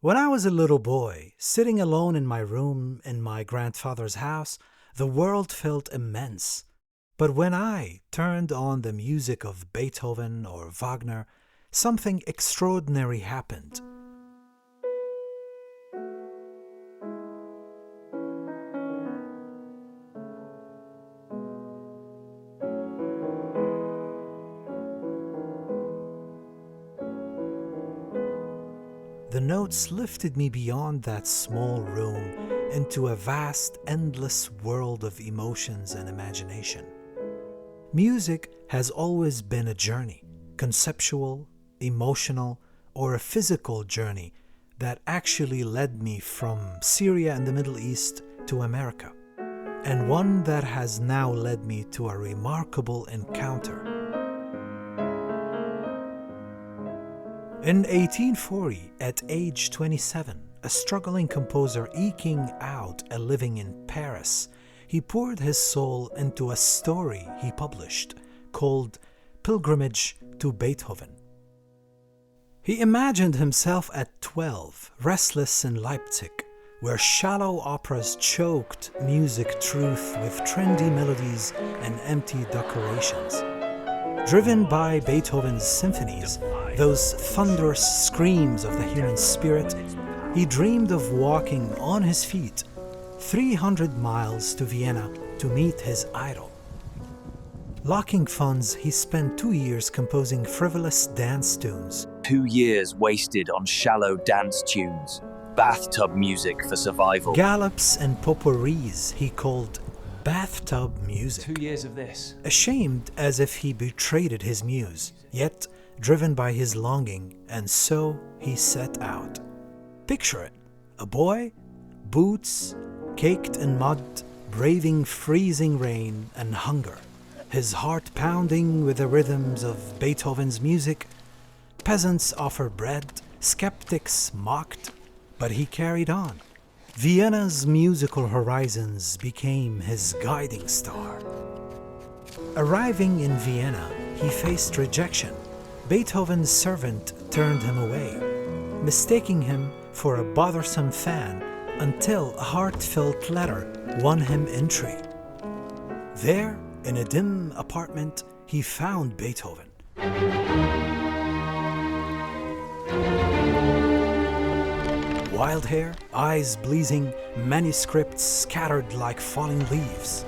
When I was a little boy, sitting alone in my room in my grandfather's house, the world felt immense. But when I turned on the music of Beethoven or Wagner, something extraordinary happened. The notes lifted me beyond that small room into a vast, endless world of emotions and imagination. Music has always been a journey, conceptual, emotional, or a physical journey that actually led me from Syria and the Middle East to America, and one that has now led me to a remarkable encounter. In 1840, at age 27, a struggling composer eking out a living in Paris, he poured his soul into a story he published called Pilgrimage to Beethoven. He imagined himself at 12, restless in Leipzig, where shallow operas choked music truth with trendy melodies and empty decorations. Driven by Beethoven's symphonies, those thunderous screams of the human spirit, he dreamed of walking on his feet 300 miles to Vienna to meet his idol. Lacking funds, he spent 2 years composing frivolous dance tunes. 2 years wasted on shallow dance tunes, bathtub music for survival. Gallops and potpourris he called bathtub music. 2 years of this. Ashamed as if he betrayed his muse, yet driven by his longing, and so he set out. Picture it, a boy, boots, caked in mud, braving freezing rain and hunger, his heart pounding with the rhythms of Beethoven's music. Peasants offered bread, skeptics mocked, but he carried on. Vienna's musical horizons became his guiding star. Arriving in Vienna, he faced rejection. Beethoven's servant turned him away, mistaking him for a bothersome fan, until a heartfelt letter won him entry. There, in a dim apartment, he found Beethoven. Wild hair, eyes blazing, manuscripts scattered like falling leaves.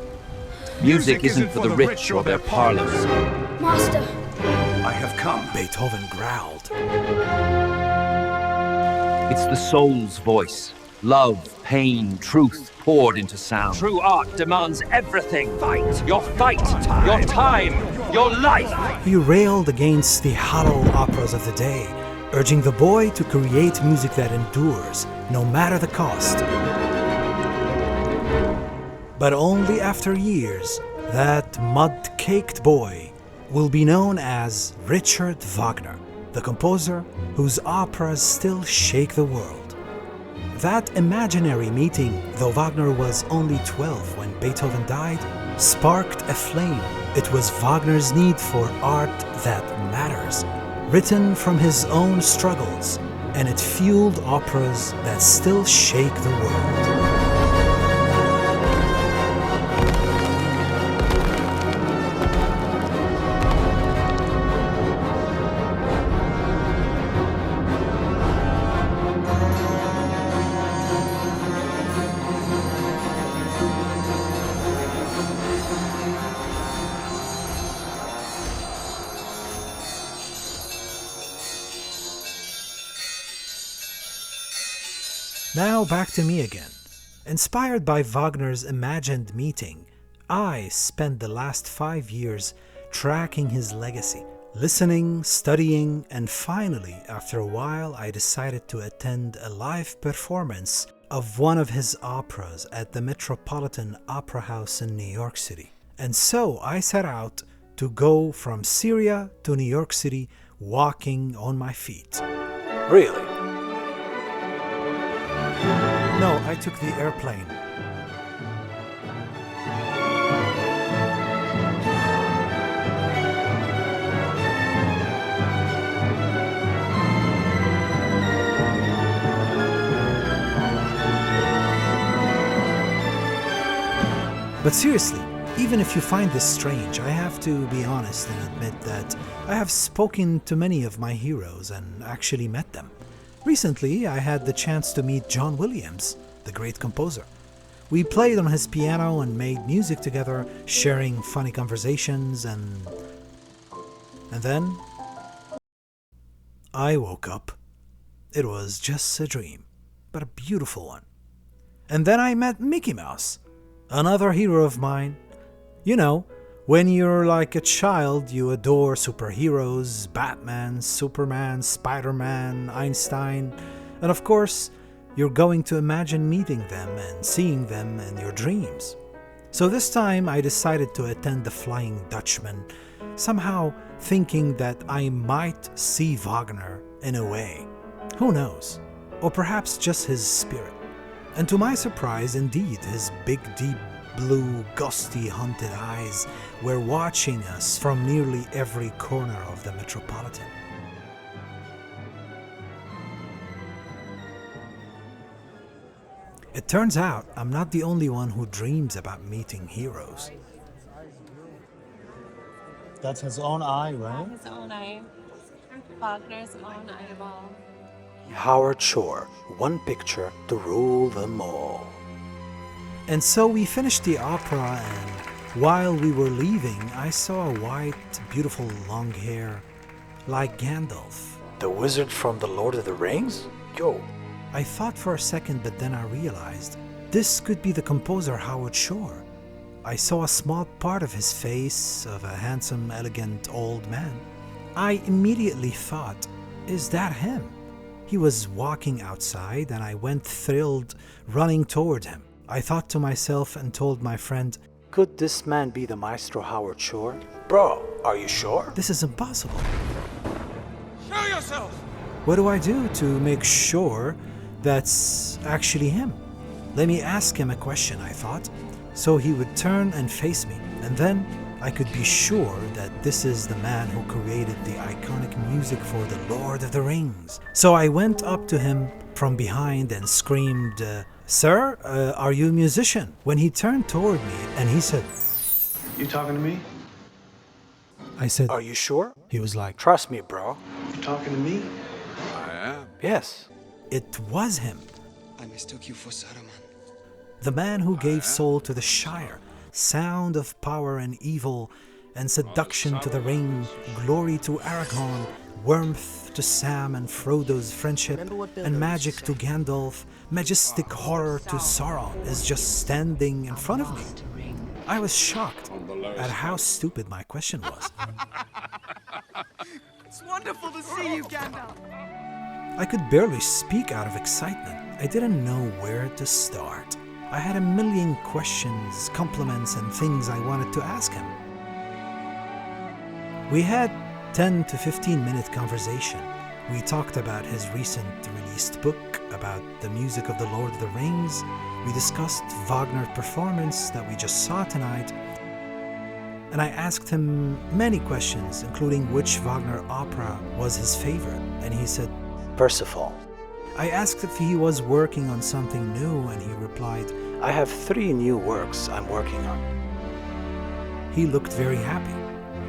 Music isn't for the rich or their parlors. Master, I have come. Beethoven growled. It's the soul's voice. Love, pain, truth poured into sound. True art demands everything. Fight, your time, your life. He railed against the hollow operas of the day, urging the boy to create music that endures, no matter the cost. But only after years, that mud-caked boy will be known as Richard Wagner, the composer whose operas still shake the world. That imaginary meeting, though Wagner was only 12 when Beethoven died, sparked a flame. It was Wagner's need for art that matters, written from his own struggles, and it fueled operas that still shake the world. Now back to me again. Inspired by Wagner's imagined meeting, I spent the last 5 years tracking his legacy, listening, studying, and finally, after a while, I decided to attend a live performance of one of his operas at the Metropolitan Opera House in New York City. And so I set out to go from Syria to New York City walking on my feet. Really? No, I took the airplane. But seriously, even if you find this strange, I have to be honest and admit that I have spoken to many of my heroes and actually met them. Recently, I had the chance to meet John Williams, the great composer. We played on his piano and made music together, sharing funny conversations, and then I woke up. It was just a dream, but a beautiful one. And then I met Mickey Mouse, another hero of mine. You know, when you're like a child, you adore superheroes, Batman, Superman, Spider-Man, Einstein, and of course, you're going to imagine meeting them and seeing them in your dreams. So this time I decided to attend the Flying Dutchman, somehow thinking that I might see Wagner in a way. Who knows? Or perhaps just his spirit. And to my surprise, indeed, his big, deep, blue, gusty, haunted eyes were watching us from nearly every corner of the Metropolitan. It turns out I'm not the only one who dreams about meeting heroes. That's his own eye, right? His own eye. Wagner's own eyeball. Howard Shore, one picture to rule them all. And so we finished the opera, and while we were leaving, I saw a white, beautiful long hair, like Gandalf. The wizard from The Lord of the Rings? Yo. I thought for a second, but then I realized this could be the composer Howard Shore. I saw a small part of his face, of a handsome, elegant old man. I immediately thought, is that him? He was walking outside, and I went thrilled, running toward him. I thought to myself and told my friend, Could this man be the Maestro Howard Shore? Bro, are you sure? this is impossible. Show yourself! What do I do to make sure that's actually him? Let me ask him a question, I thought, so he would turn and face me, and then I could be sure that this is the man who created the iconic music for The Lord of the Rings. So I went up to him from behind and screamed, Sir, are you a musician? When he turned toward me and he said, You talking to me? I said, Are you sure? He was like, Trust me, bro. You talking to me? Yes. it was him. I mistook you for Saruman. The man who gave soul to the Shire, sound of power and evil, and seduction to the ring, glory to Aragorn, warmth to Sam and Frodo's friendship, and magic to Gandalf, majestic horror to Sauron, is just standing in front of me. I was shocked at how stupid my question was. It's wonderful to see you, Gandalf. I could barely speak out of excitement. I didn't know where to start. I had a million questions, compliments, and things I wanted to ask him. We had 10 to 15 minute conversation. We talked about his recent released book, about the music of The Lord of the Rings. We discussed Wagner's performance that we just saw tonight. And I asked him many questions, including which Wagner opera was his favorite. And he said, Percival. I asked if he was working on something new, and he replied, I have 3 new works I'm working on. He looked very happy.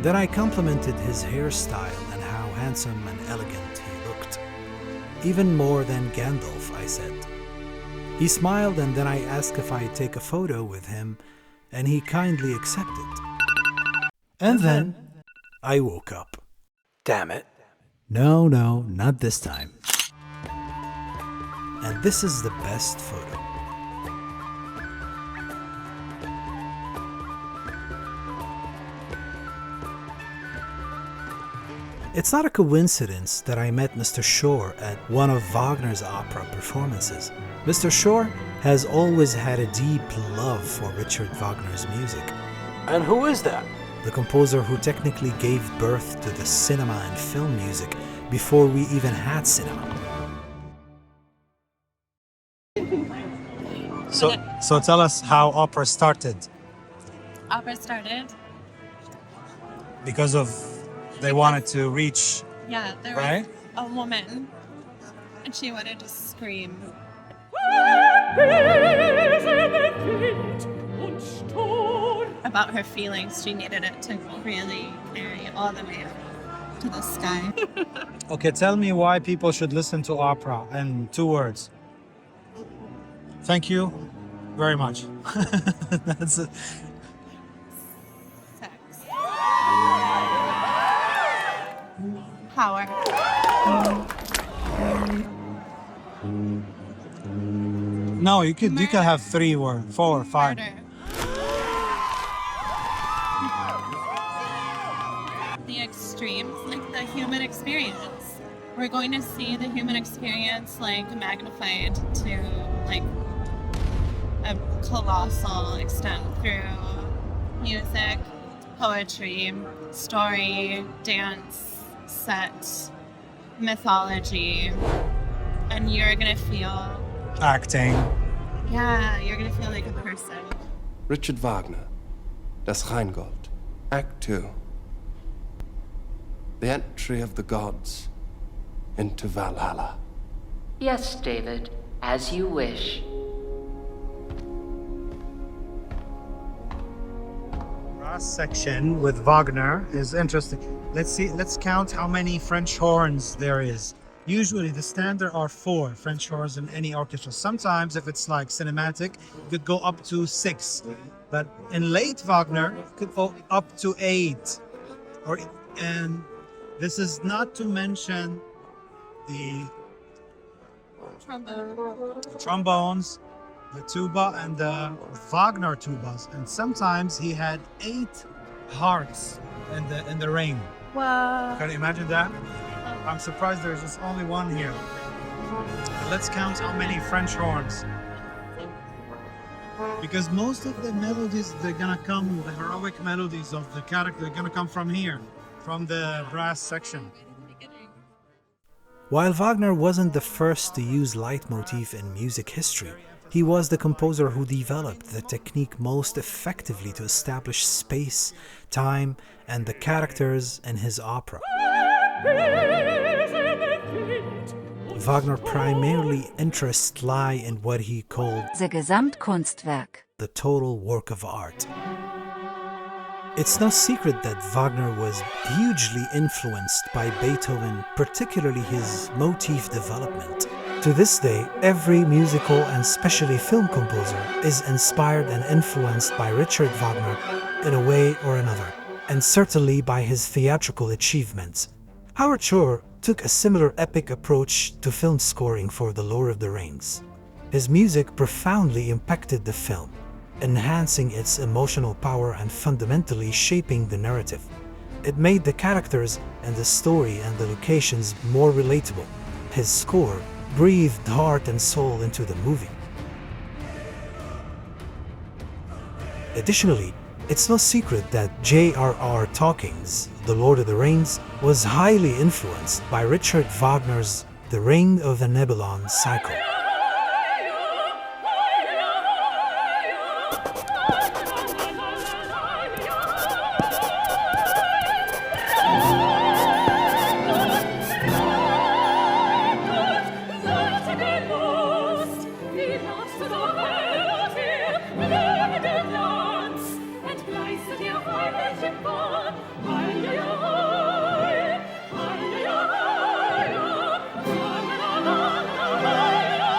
Then I complimented his hairstyle and how handsome and elegant he looked. Even more than Gandalf, I said. He smiled, and then I asked if I'd take a photo with him, and he kindly accepted. And then I woke up. Damn it. No, not this time. And this is the best photo. It's not a coincidence that I met Mr. Shore at one of Wagner's opera performances. Mr. Shore has always had a deep love for Richard Wagner's music. And who is that? The composer who technically gave birth to the cinema and film music before we even had cinema. So tell us how opera started. Opera started. Because of they wanted to reach, Yeah, there right? was a woman, and she wanted to scream. Lesen Kind und Sturm. about her feelings. She needed it to really carry all the way up to the sky. Okay, tell me why people should listen to opera in 2 words. Thank you very much. That's it. Sex. Power. No, you could have 3 words, 4, 5. Murder. The extremes, like the human experience. We're going to see the human experience like magnified to like a colossal extent through music, poetry, story, dance, set, mythology, and you're gonna feel, Acting. yeah, you're gonna feel like a person. Richard Wagner, Das Rheingold, Act 2. The entry of the gods into Valhalla. Yes, David, as you wish. Brass section with Wagner is interesting. Let's count how many French horns there is. Usually the standard are 4 French horns in any orchestra. Sometimes if it's like cinematic, it could go up to 6. But in late Wagner, it could go up to 8. And this is not to mention the trombones, the tuba, and the Wagner tubas. And sometimes he had 8 harps in the ring. Wow. Can you imagine that? I'm surprised there's just only 1 here. But let's count how many French horns. Because most of the melodies, they're gonna come, the heroic melodies of the character, they're gonna come from here, from the brass section. While Wagner wasn't the first to use leitmotif in music history, he was the composer who developed the technique most effectively to establish space, time, and the characters in his opera. Wagner primarily interests lie in what he called the Gesamtkunstwerk, the total work of art. It's no secret that Wagner was hugely influenced by Beethoven, particularly his motif development. To this day, every musical and especially film composer is inspired and influenced by Richard Wagner in a way or another, and certainly by his theatrical achievements. Howard Shore took a similar epic approach to film scoring for The Lord of the Rings. His music profoundly impacted the film, enhancing its emotional power and fundamentally shaping the narrative. It made the characters and the story and the locations more relatable. His score breathed heart and soul into the movie. Additionally, it's no secret that J.R.R. Tolkien's The Lord of the Rings was highly influenced by Richard Wagner's The Ring of the Nibelung cycle.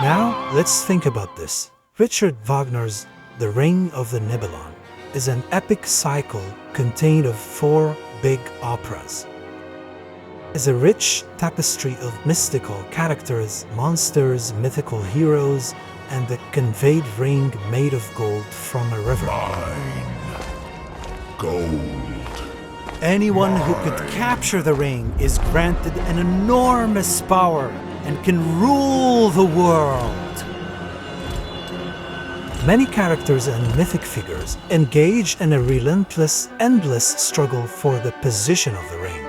Now, let's think about this. Richard Wagner's The Ring of the Nibelung is an epic cycle contained of 4 big operas. It's a rich tapestry of mystical characters, monsters, mythical heroes, and the conveyed ring made of gold from a river. Gold. Anyone who could capture the ring is granted an enormous power and can rule the world. Many characters and mythic figures engage in a relentless, endless struggle for the position of the ring.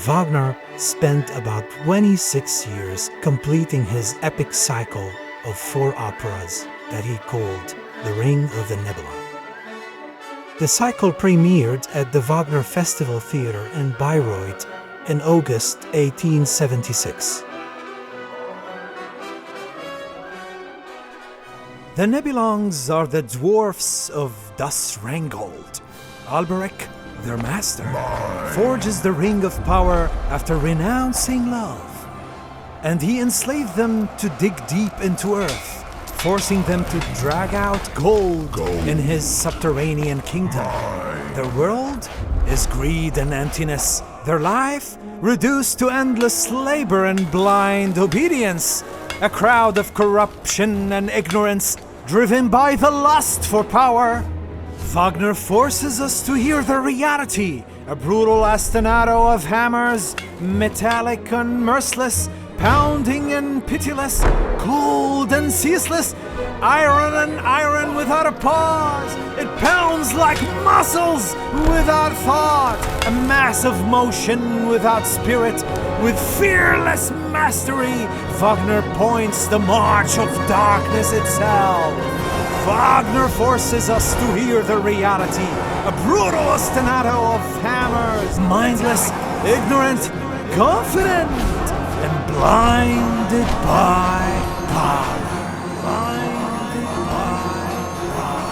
Wagner spent about 26 years completing his epic cycle of 4 operas that he called The Ring of the Nibelung. The cycle premiered at the Wagner Festival Theatre in Bayreuth in August 1876. The Nibelungs are the dwarfs of Das Rangold. Alberic, their master, forges the Ring of Power after renouncing love. And he enslaved them to dig deep into earth, forcing them to drag out gold in his subterranean kingdom. Their world is greed and emptiness. Their life reduced to endless labor and blind obedience. A crowd of corruption and ignorance, driven by the lust for power. Wagner forces us to hear the reality, a brutal ostinato of hammers, metallic and merciless, pounding and pitiless, cold and ceaseless, iron and iron without a pause. It pounds like muscles without thought, a mass of motion without spirit. With fearless mastery, Wagner points the march of darkness itself. Wagner forces us to hear the reality, a brutal ostinato of hammers, mindless, ignorant, confident, and blinded by power. Blinded by power.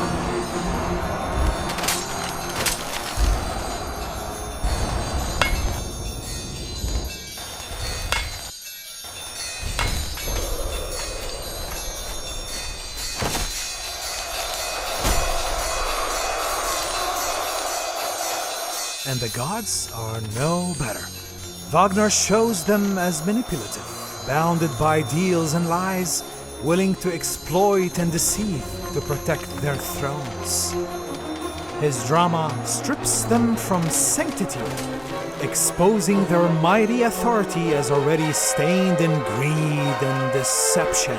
And the gods are no better. Wagner shows them as manipulative, bounded by deals and lies, willing to exploit and deceive to protect their thrones. His drama strips them from sanctity, exposing their mighty authority as already stained in greed and deception.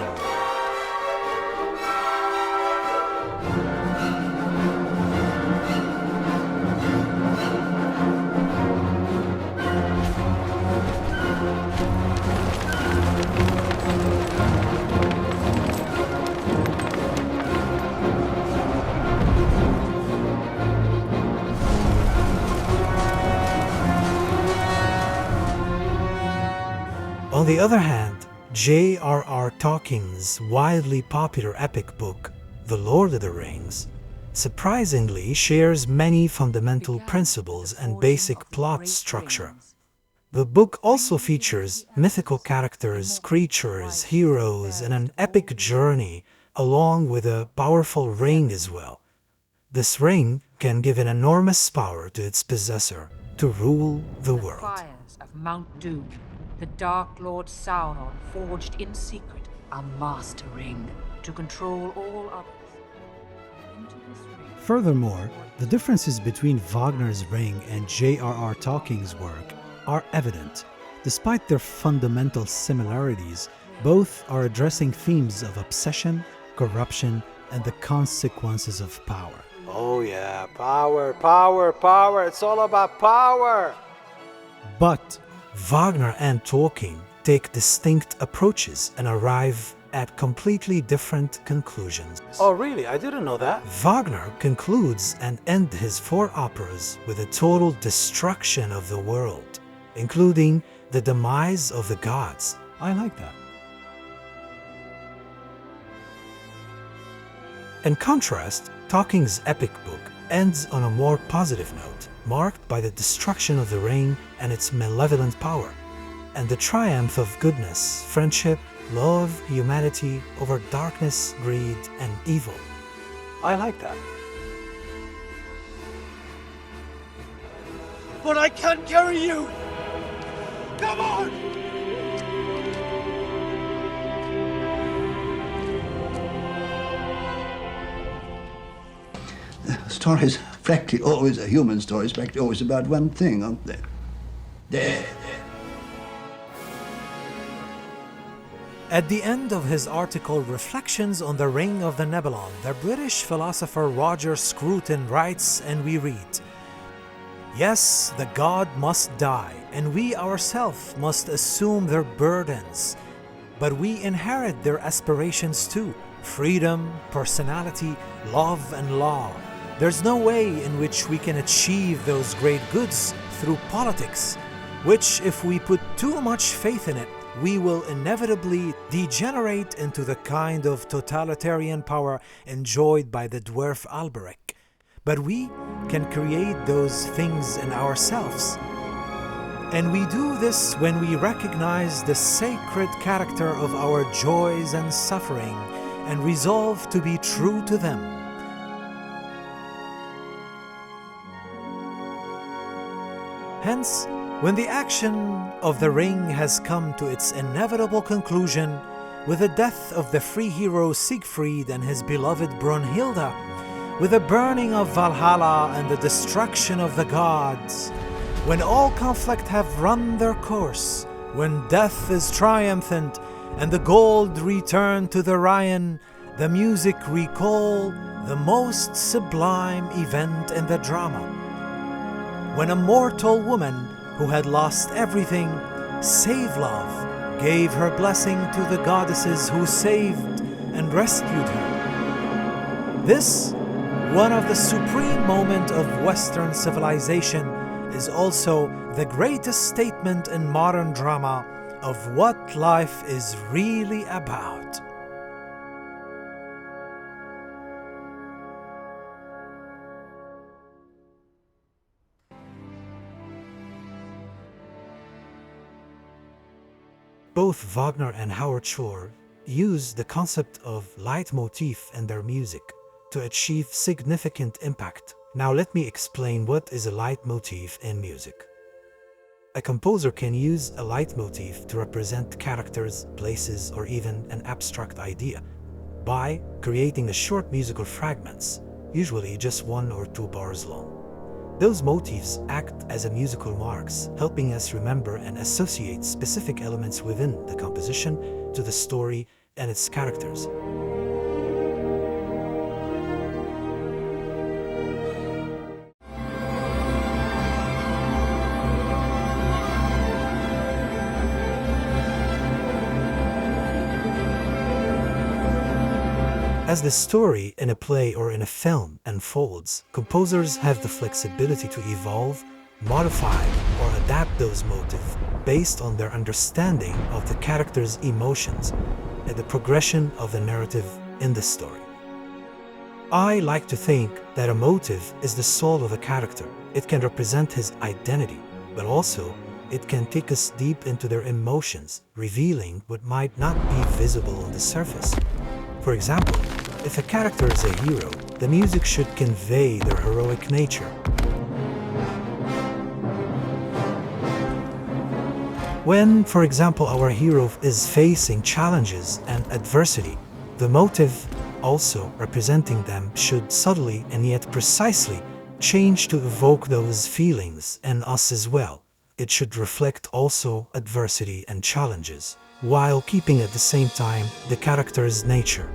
On the other hand, J.R.R. Tolkien's widely popular epic book, The Lord of the Rings, surprisingly shares many fundamental principles and basic plot structure. The book also features mythical characters, creatures, heroes, and an epic journey, along with a powerful ring as well. This ring can give an enormous power to its possessor to rule the world. Fires of Mount Doom. The Dark Lord Sauron forged in secret a master ring to control all others. Into this ring, Furthermore, the differences between Wagner's Ring and J.R.R. Tolkien's work are evident. Despite their fundamental similarities, both are addressing themes of obsession, corruption, and the consequences of power. Oh yeah, power, power, power. It's all about power. But Wagner and Tolkien take distinct approaches and arrive at completely different conclusions. Oh really? I didn't know that. Wagner concludes and ends his 4 operas with a total destruction of the world, including the demise of the gods. I like that. In contrast, Tolkien's epic book ends on a more positive note, marked by the destruction of the ring and its malevolent power, and the triumph of goodness, friendship, love, humanity over darkness, greed, and evil. I like that. But I can't carry you! Come on! Stories, practically always, a human story is practically always about one thing, aren't they? Death. At the end of his article Reflections on the Ring of the Nibelung, the British philosopher Roger Scruton writes, and we read, "Yes, the god must die, and we ourselves must assume their burdens, but we inherit their aspirations too, freedom, personality, love, and law. There's no way in which we can achieve those great goods through politics, which, if we put too much faith in it, we will inevitably degenerate into the kind of totalitarian power enjoyed by the dwarf Alberic. But we can create those things in ourselves. And we do this when we recognize the sacred character of our joys and suffering and resolve to be true to them. Hence, when the action of the ring has come to its inevitable conclusion with the death of the free hero Siegfried and his beloved Brunhilde, with the burning of Valhalla and the destruction of the gods, when all conflict have run their course, when death is triumphant and the gold return to the Rhine, the music recall the most sublime event in the drama. When a mortal woman who had lost everything, save love, gave her blessing to the goddesses who saved and rescued her. This, one of the supreme moments of Western civilization, is also the greatest statement in modern drama of what life is really about. Both Wagner and Howard Shore use the concept of Leitmotif in their music to achieve significant impact. Now let me explain what is a Leitmotif in music. A composer can use a Leitmotif to represent characters, places, or even an abstract idea by creating a short musical fragments, usually just 1 or 2 bars long. Those motifs act as a musical marks, helping us remember and associate specific elements within the composition to the story and its characters. As the story in a play or in a film unfolds, composers have the flexibility to evolve, modify, or adapt those motifs based on their understanding of the character's emotions and the progression of the narrative in the story. I like to think that a motif is the soul of a character. It can represent his identity, but also it can take us deep into their emotions, revealing what might not be visible on the surface. For example, if a character is a hero, the music should convey their heroic nature. When, for example, our hero is facing challenges and adversity, the motive, also representing them, should subtly and yet precisely change to evoke those feelings in us as well. It should reflect also adversity and challenges, while keeping at the same time the character's nature.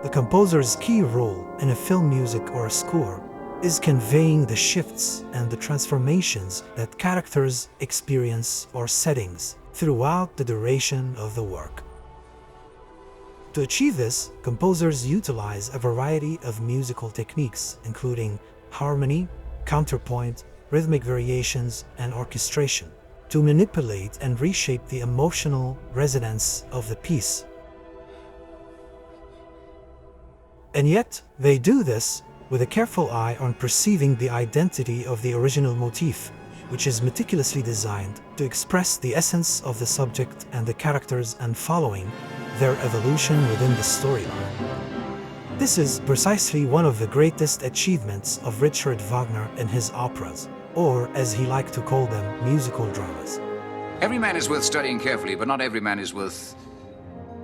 The composer's key role in a film music or a score is conveying the shifts and the transformations that characters experience or settings throughout the duration of the work. To achieve this, composers utilize a variety of musical techniques, including harmony, counterpoint, rhythmic variations, and orchestration, to manipulate and reshape the emotional resonance of the piece. And yet, they do this with a careful eye on perceiving the identity of the original motif, which is meticulously designed to express the essence of the subject and the characters and following their evolution within the storyline. This is precisely one of the greatest achievements of Richard Wagner in his operas, or as he liked to call them, musical dramas. Every man is worth studying carefully, but not every man is worth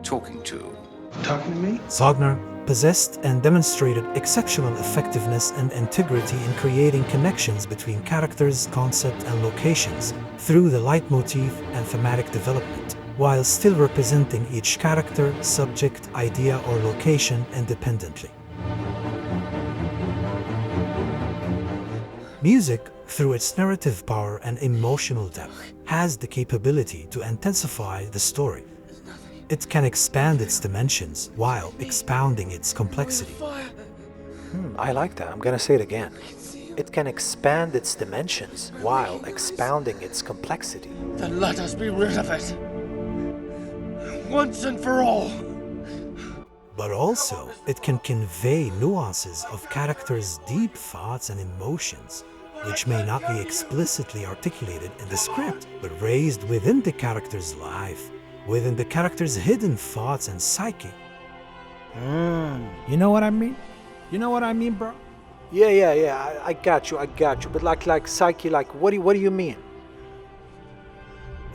talking to. Talking to me? Wagner possessed and demonstrated exceptional effectiveness and integrity in creating connections between characters, concept, and locations through the leitmotif and thematic development, while still representing each character, subject, idea, or location independently. Music, through its narrative power and emotional depth, has the capability to intensify the story. It can expand its dimensions while expounding its complexity. I like that. I'm gonna say it again. it can expand its dimensions while expounding its complexity. Then let us be rid of it. Once and for all. But also, it can convey nuances of characters' deep thoughts and emotions, which may not be explicitly articulated in the script, but raised within the character's life, within the character's hidden thoughts and psyche. You know what I mean? You know what I mean, bro? Yeah, I got you. But like psyche, like what do you mean?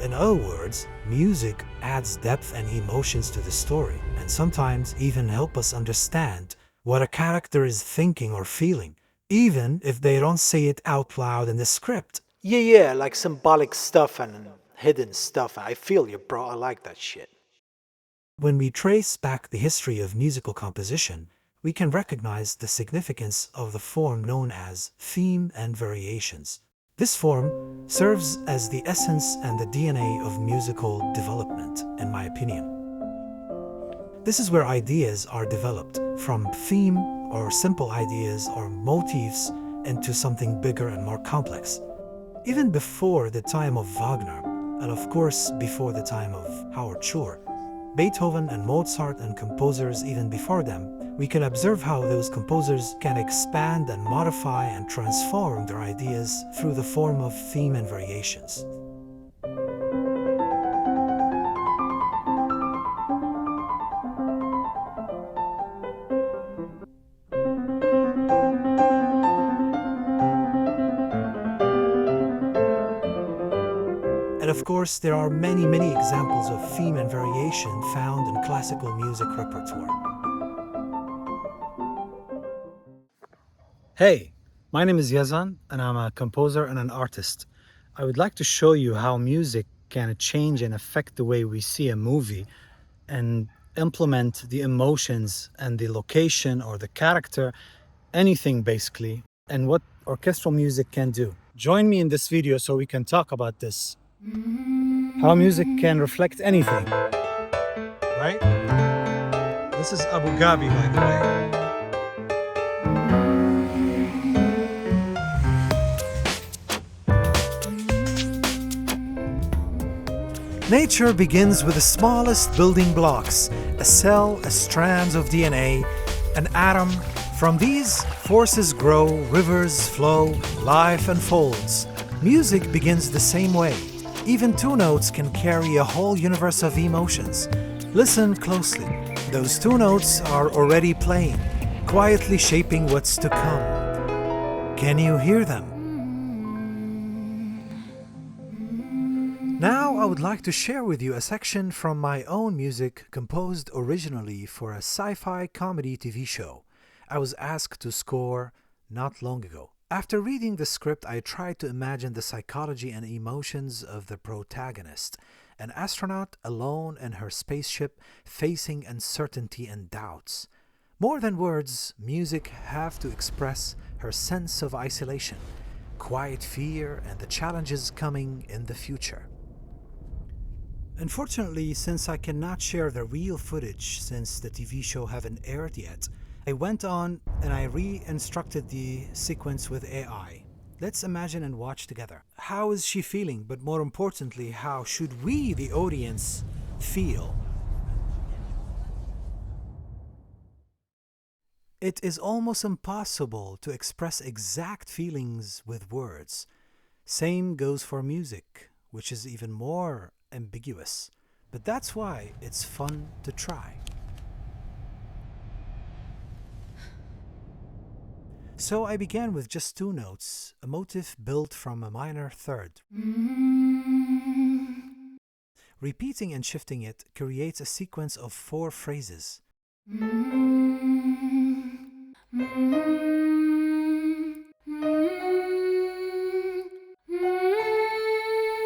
In other words, music adds depth and emotions to the story, and sometimes even help us understand what a character is thinking or feeling, even if they don't say it out loud in the script. Yeah, like symbolic stuff and hidden stuff. I feel you, bro. I like that shit. When we trace back the history of musical composition, we can recognize the significance of the form known as theme and variations. This form serves as the essence and the DNA of musical development, in my opinion. This is where ideas are developed from theme or simple ideas or motifs into something bigger and more complex. Even before the time of Wagner, and of course before the time of Howard Shore, Beethoven and Mozart and composers even before them, we can observe how those composers can expand and modify and transform their ideas through the form of theme and variations. And of course, there are many examples of theme and variation found in classical music repertoire. Hey, my name is Yazan, and I'm a composer and an artist. I would like to show you how music can change and affect the way we see a movie and implement the emotions and the location or the character, anything basically, and what orchestral music can do. Join me in this video so we can talk about this. How music can reflect anything, right? This is Abu Dhabi, by the way. Nature begins with the smallest building blocks, a cell, a strands of DNA, an atom. From these, forces grow, rivers flow, life unfolds. Music begins the same way. Even two notes can carry a whole universe of emotions. Listen closely. Those two notes are already playing, quietly shaping what's to come. Can you hear them? Now I would like to share with you a section from my own music composed originally for a sci-fi comedy TV show I was asked to score not long ago. After reading the script, I tried to imagine the psychology and emotions of the protagonist, an astronaut alone in her spaceship facing uncertainty and doubts. More than words, music have to express her sense of isolation, quiet fear, and the challenges coming in the future. Unfortunately, since I cannot share the real footage since the TV show haven't aired yet, I went on and I re-instructed the sequence with AI. Let's imagine and watch together. How is she feeling? But more importantly, how should we, the audience, feel? It is almost impossible to express exact feelings with words. Same goes for music, which is even more ambiguous. But that's why it's fun to try. So I began with just two notes, a motif built from a minor third. Repeating and shifting it creates a sequence of 4 phrases.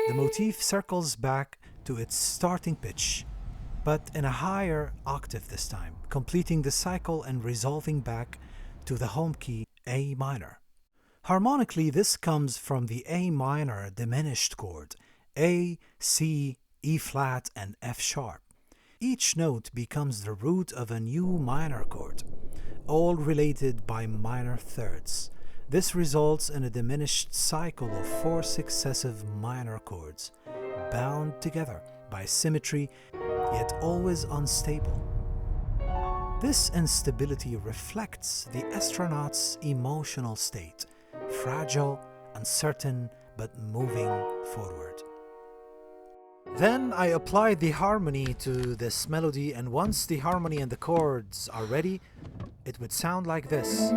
The motif circles back to its starting pitch, but in a higher octave this time, completing the cycle and resolving back to the home key A minor. Harmonically, this comes from the A minor diminished chord, A, C, E flat, and F sharp. Each note becomes the root of a new minor chord, all related by minor thirds. This results in a diminished cycle of 4 successive minor chords, bound together by symmetry, yet always unstable. This instability reflects the astronaut's emotional state, fragile, uncertain, but moving forward. Then I applied the harmony to this melody, and once the harmony and the chords are ready, it would sound like this.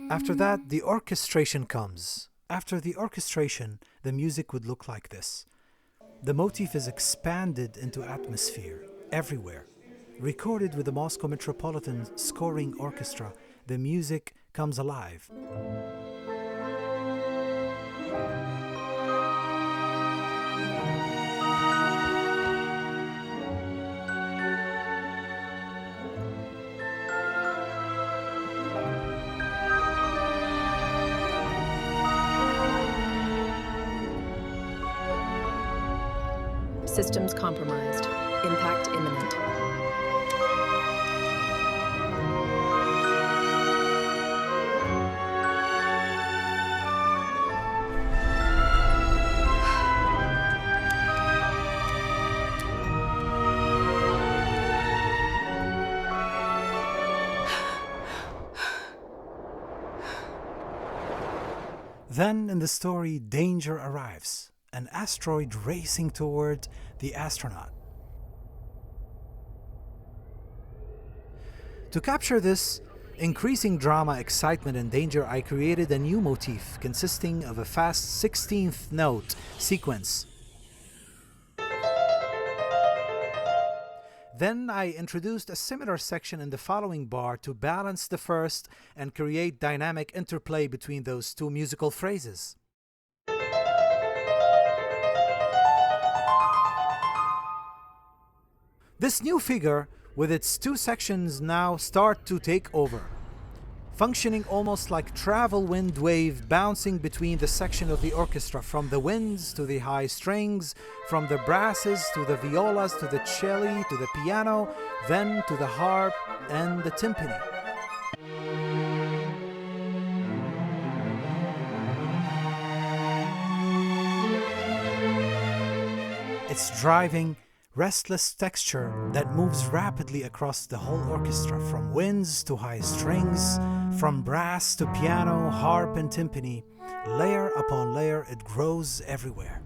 After that, the orchestration comes. After the orchestration, the music would look like this. The motif is expanded into atmosphere, everywhere. Recorded with the Moscow Metropolitan Scoring Orchestra, the music comes alive. Systems compromised. Impact imminent. Then in the story, danger arrives. An asteroid racing toward the astronaut. To capture this increasing drama, excitement, and danger, I created a new motif consisting of a fast 16th note sequence. Then I introduced a similar section in the following bar to balance the first and create dynamic interplay between those two musical phrases. This new figure, with its two sections, now start to take over, functioning almost like travel wind wave bouncing between the section of the orchestra, from the winds to the high strings, from the brasses to the violas to the cello to the piano, then to the harp and the timpani. It's driving, restless texture that moves rapidly across the whole orchestra, from winds to high strings, from brass to piano, harp and timpani. Layer upon layer, it grows everywhere.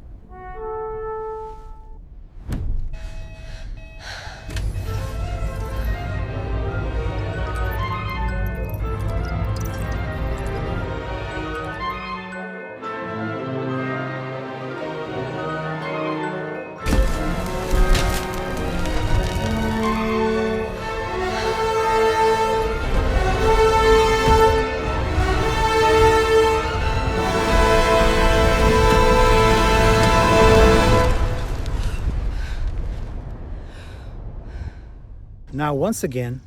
Now once again,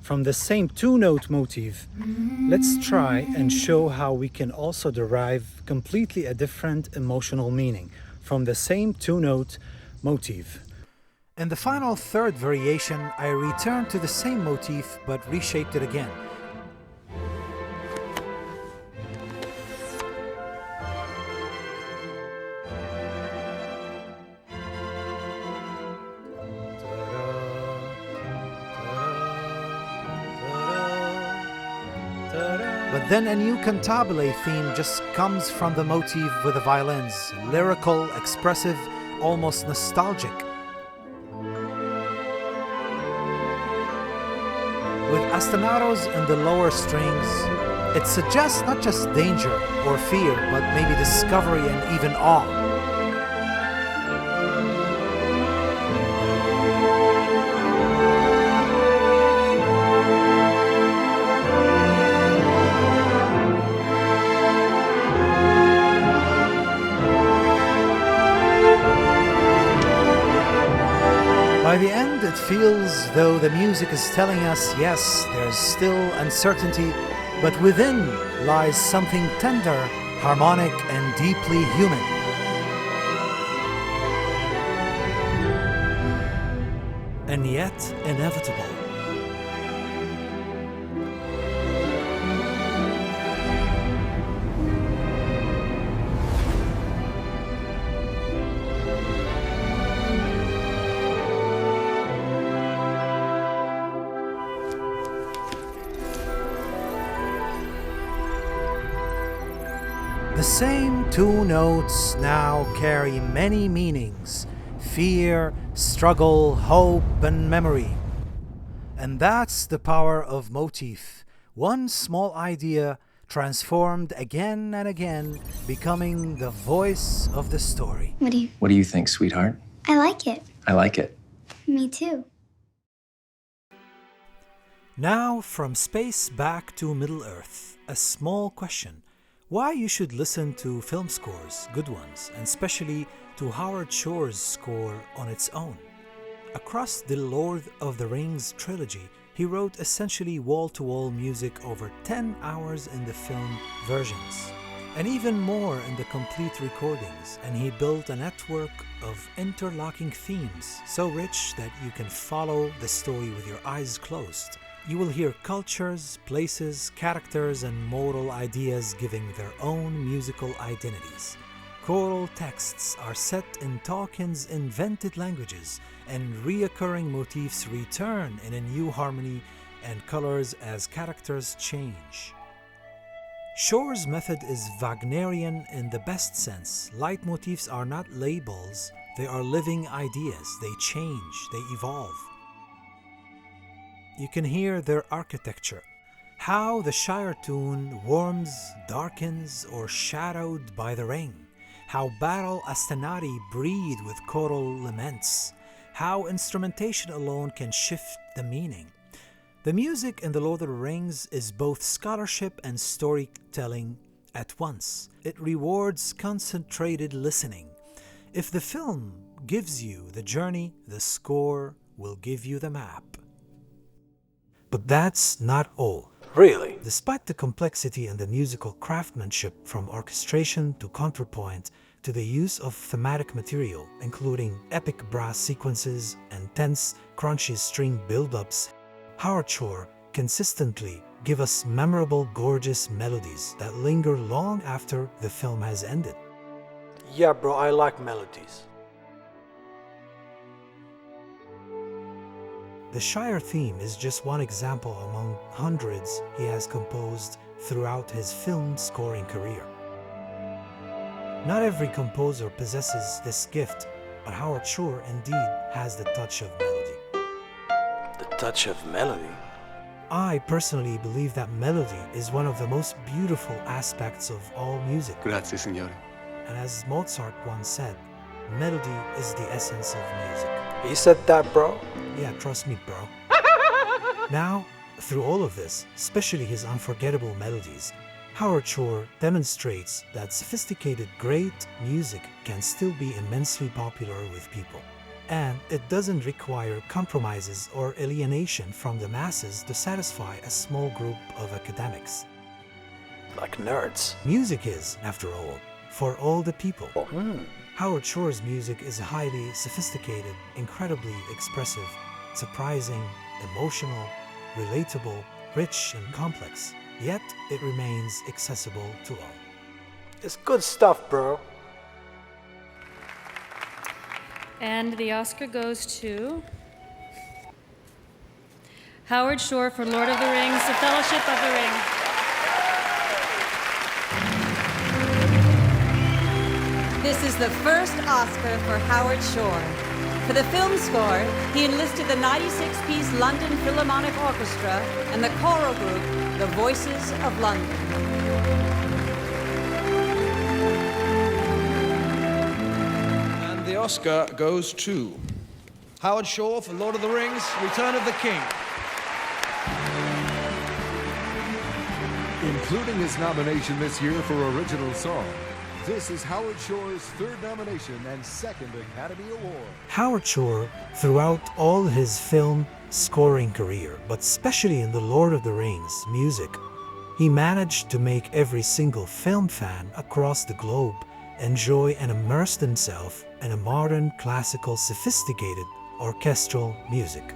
from the same two-note motif, let's try and show how we can also derive completely a different emotional meaning from the same two-note motif. In the final third variation, I returned to the same motif but reshaped it again. But then a new cantabile theme just comes from the motif with the violins, lyrical, expressive, almost nostalgic. With ostinatos in the lower strings, it suggests not just danger or fear, but maybe discovery and even awe. By the end, it feels though the music is telling us, yes, there's still uncertainty, but within lies something tender, harmonic, and deeply human. And yet inevitable. The same two notes now carry many meanings: fear, struggle, hope, and memory. And that's the power of motif. One small idea transformed again and again, becoming the voice of the story. What do you think, sweetheart? I like it. I like it. Me too. Now, from space back to Middle-earth, a small question. Why you should listen to film scores, good ones, and especially to Howard Shore's score on its own. Across the Lord of the Rings trilogy, he wrote essentially wall-to-wall music over 10 hours in the film versions, and even more in the complete recordings, and he built a network of interlocking themes so rich that you can follow the story with your eyes closed. You will hear cultures, places, characters, and moral ideas giving their own musical identities. Choral texts are set in Tolkien's invented languages, and reoccurring motifs return in a new harmony and colors as characters change. Shore's method is Wagnerian in the best sense. Leitmotifs are not labels, they are living ideas. They change, they evolve. You can hear their architecture, how the Shire tune warms, darkens, or shadowed by the ring, how battle astanati breathe with choral laments, how instrumentation alone can shift the meaning. The music in The Lord of the Rings is both scholarship and storytelling at once. It rewards concentrated listening. If the film gives you the journey, the score will give you the map. But that's not all. Really? Despite the complexity and the musical craftsmanship, from orchestration to counterpoint to the use of thematic material, including epic brass sequences and tense, crunchy string build-ups, Howard Shore consistently give us memorable, gorgeous melodies that linger long after the film has ended. Yeah, bro, I like melodies. The Shire theme is just one example among hundreds he has composed throughout his film scoring career. Not every composer possesses this gift, but Howard Shore indeed has the touch of melody. The touch of melody? I personally believe that melody is one of the most beautiful aspects of all music. Grazie, signore. And as Mozart once said, melody is the essence of music. He said that, bro? Yeah, trust me, bro. Now, through all of this, especially his unforgettable melodies, Howard Shore demonstrates that sophisticated, great music can still be immensely popular with people. And it doesn't require compromises or alienation from the masses to satisfy a small group of academics. Like nerds. Music is, after all, for all the people. Howard Shore's music is highly sophisticated, incredibly expressive, surprising, emotional, relatable, rich, and complex. Yet it remains accessible to all. It's good stuff, bro. And the Oscar goes to Howard Shore for Lord of the Rings, The Fellowship of the Ring. This is the first Oscar for Howard Shore. For the film score, he enlisted the 96-piece London Philharmonic Orchestra and the choral group, The Voices of London. And the Oscar goes to Howard Shore for Lord of the Rings, Return of the King. Including his nomination this year for Original Song, This is Howard Shore's third nomination and second Academy Award. Howard Shore, throughout all his film scoring career, but especially in the Lord of the Rings music, he managed to make every single film fan across the globe enjoy and immerse themselves in a modern, classical, sophisticated orchestral music.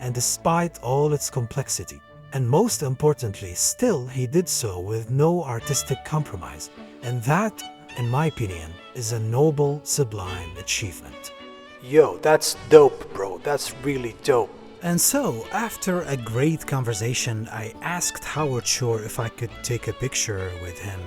And despite all its complexity, and most importantly, still he did so with no artistic compromise. And that, in my opinion, is a noble, sublime achievement. Yo, that's dope, bro. That's really dope. And so, after a great conversation, I asked Howard Shore if I could take a picture with him,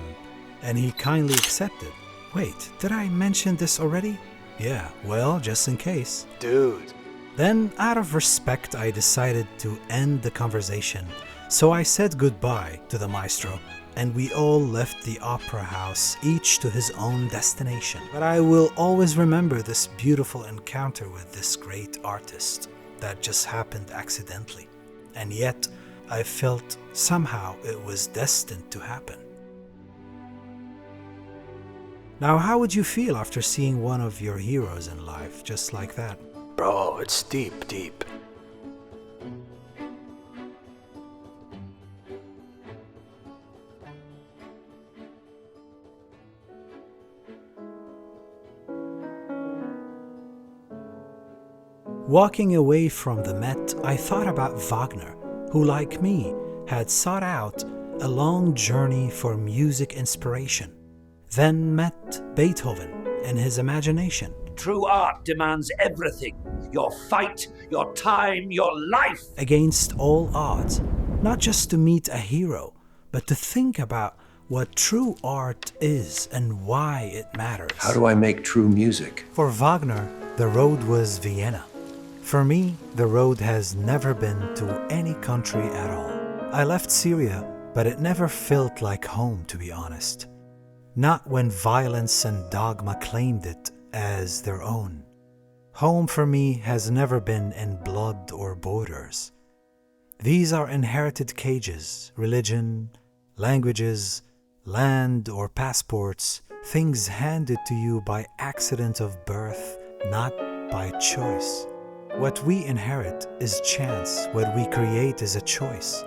and he kindly accepted. Wait, did I mention this already? Yeah, well, just in case. Dude. Then, out of respect, I decided to end the conversation, so I said goodbye to the maestro, and we all left the opera house, each to his own destination. But I will always remember this beautiful encounter with this great artist that just happened accidentally, and yet I felt somehow it was destined to happen. Now, how would you feel after seeing one of your heroes in life just like that? Bro, it's deep, deep. Walking away from the Met, I thought about Wagner, who, like me, had sought out a long journey for music inspiration, then met Beethoven in his imagination. True art demands everything. Your fight, your time, your life. Against all odds, not just to meet a hero, but to think about what true art is and why it matters. How do I make true music? For Wagner, the road was Vienna. For me, the road has never been to any country at all. I left Syria, but it never felt like home, to be honest. Not when violence and dogma claimed it as their own. Home for me has never been in blood or borders. These are inherited cages, religion, languages, land or passports, things handed to you by accident of birth, not by choice. What we inherit is chance, what we create is a choice.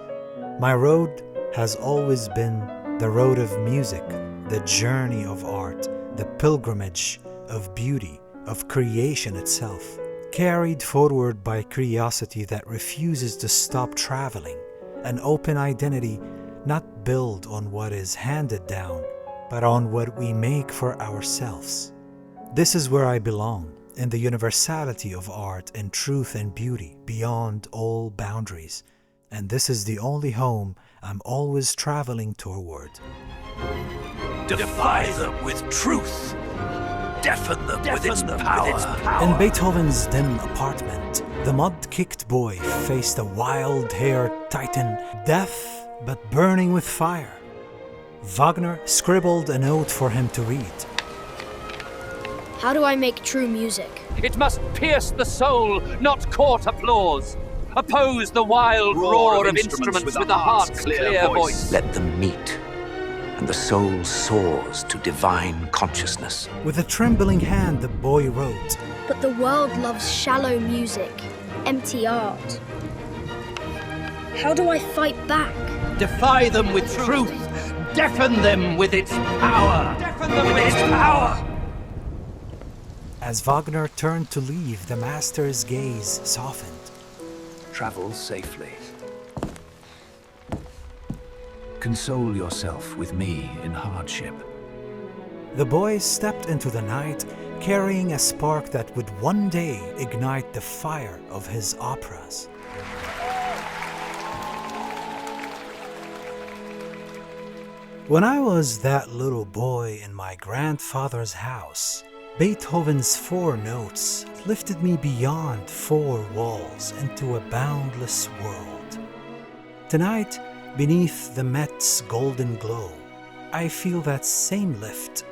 My road has always been the road of music, the journey of art, the pilgrimage of beauty, of creation itself, carried forward by curiosity that refuses to stop traveling, an open identity not built on what is handed down, but on what we make for ourselves. This is where I belong, in the universality of art and truth and beauty beyond all boundaries. And this is the only home I'm always traveling toward. Defy them with truth. Deafen them with its power. In Beethoven's dim apartment, the mud-kicked boy faced a wild-haired titan, deaf but burning with fire. Wagner scribbled a note for him to read. How do I make true music? It must pierce the soul, not court applause. Oppose the wild roar of instruments with the heart's clear voice. Let them meet, and the soul soars to divine consciousness. With a trembling hand, the boy wrote, But the world loves shallow music, empty art. How do I fight back? Defy them with truth. Deafen them with its power. Deafen them with its power. As Wagner turned to leave, the master's gaze softened. Travel safely. Console yourself with me in hardship. The boy stepped into the night, carrying a spark that would one day ignite the fire of his operas. When I was that little boy in my grandfather's house, Beethoven's 4 notes lifted me beyond 4 walls into a boundless world. Tonight, beneath the Met's golden glow, I feel that same lift,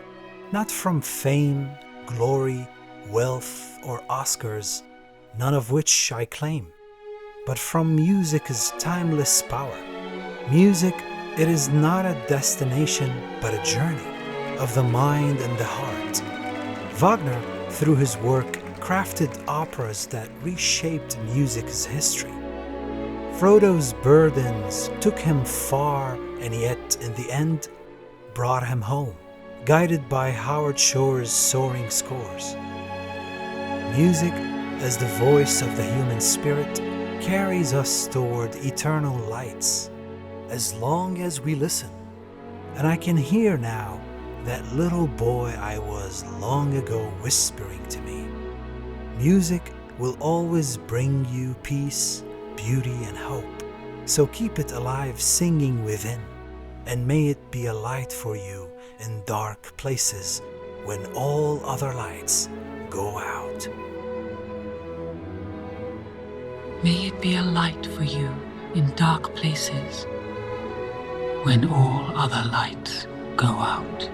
not from fame, glory, wealth, or Oscars, none of which I claim, but from music's timeless power. Music, it is not a destination, but a journey of the mind and the heart. Wagner, through his work, crafted operas that reshaped music's history. Frodo's burdens took him far and yet, in the end, brought him home, guided by Howard Shore's soaring scores. Music, as the voice of the human spirit, carries us toward eternal lights, as long as we listen. And I can hear now that little boy I was long ago whispering to me. Music will always bring you peace, beauty, and hope. So keep it alive singing within, and may it be a light for you in dark places when all other lights go out. May it be a light for you in dark places when all other lights go out.